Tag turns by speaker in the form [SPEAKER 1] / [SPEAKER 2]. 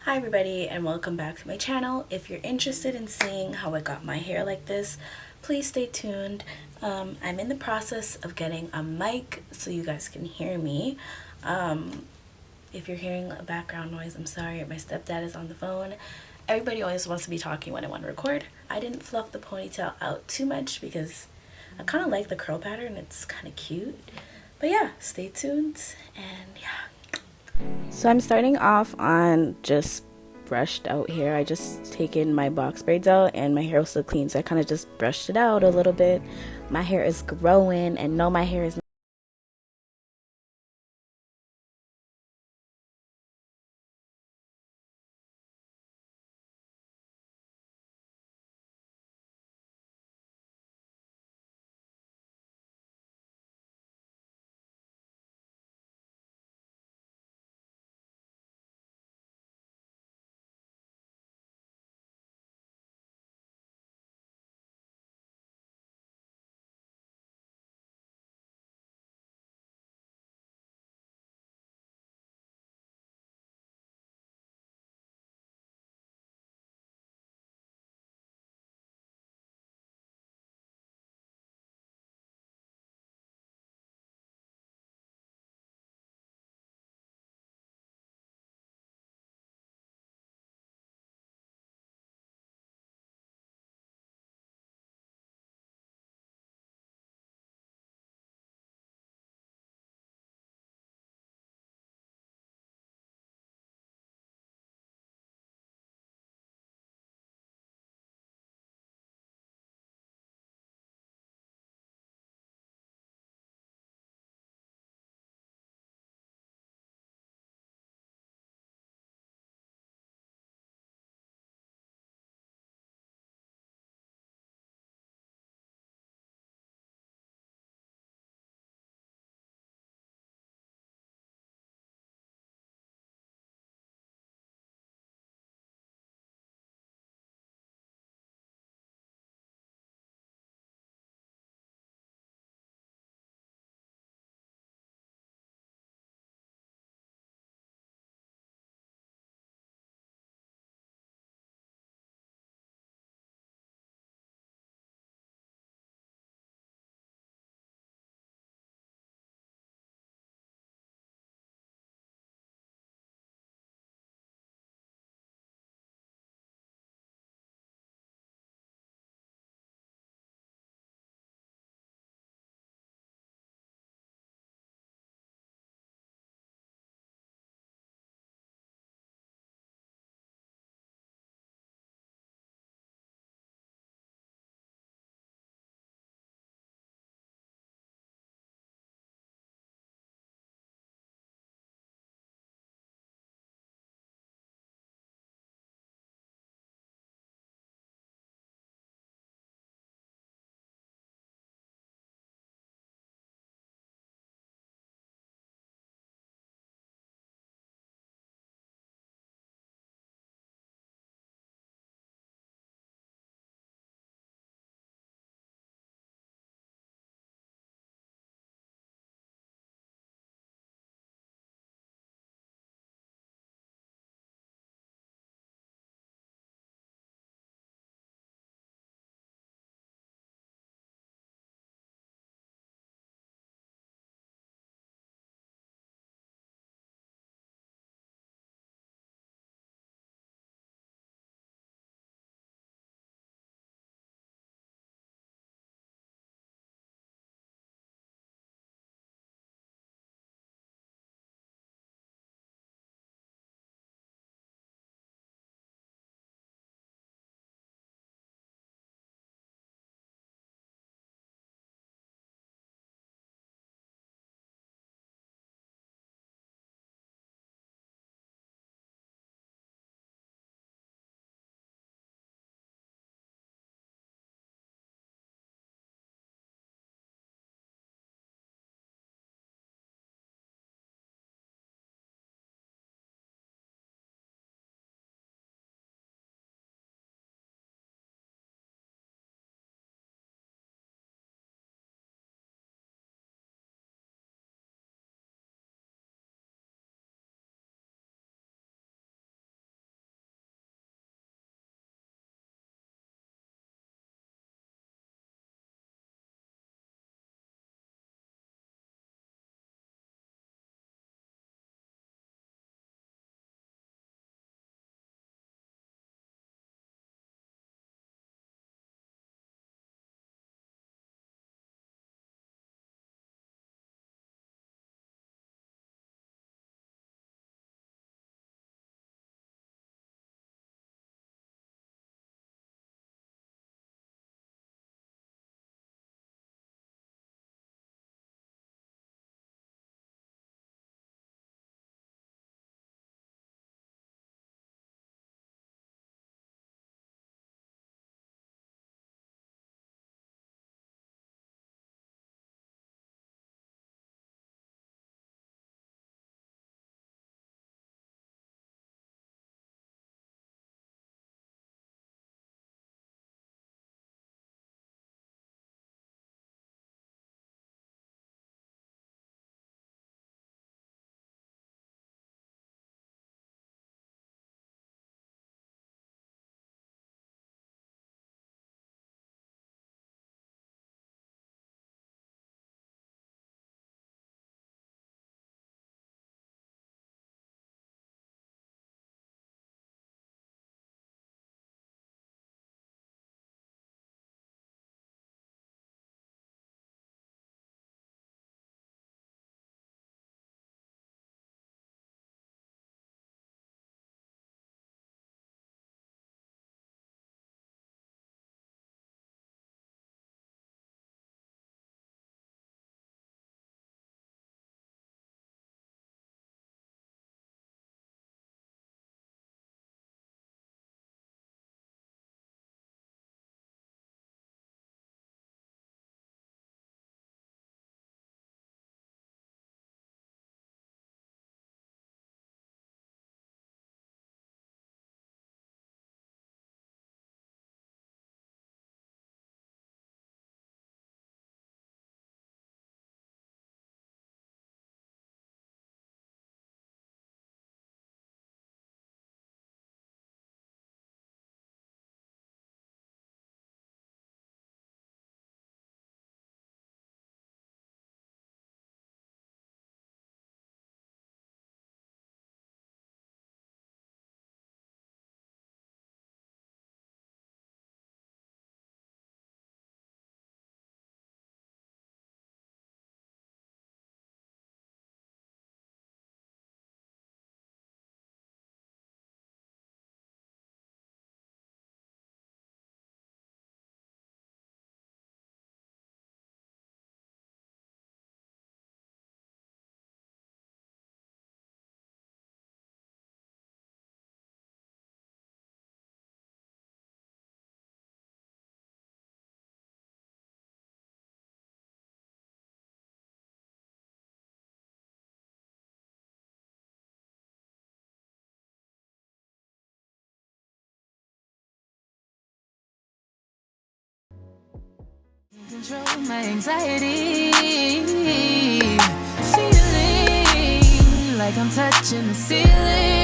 [SPEAKER 1] Hi everybody and welcome back to my channel. If you're interested in seeing how I got my hair like this, please stay tuned. I'm in the process of getting a mic so you guys can hear me. If you're hearing a background noise, I'm sorry. My stepdad is on the phone. Everybody always wants to be talking when I want to record. I didn't fluff the ponytail out too much because I kind of like the curl pattern. It's kind of cute. But yeah, stay tuned and yeah. So I'm starting off on just brushed out hair. I just taken my box braids out and my hair was still clean, so I kind of just brushed it out a little bit. My hair is growing, and no, my hair is
[SPEAKER 2] Control my anxiety, feeling like I'm touching the ceiling.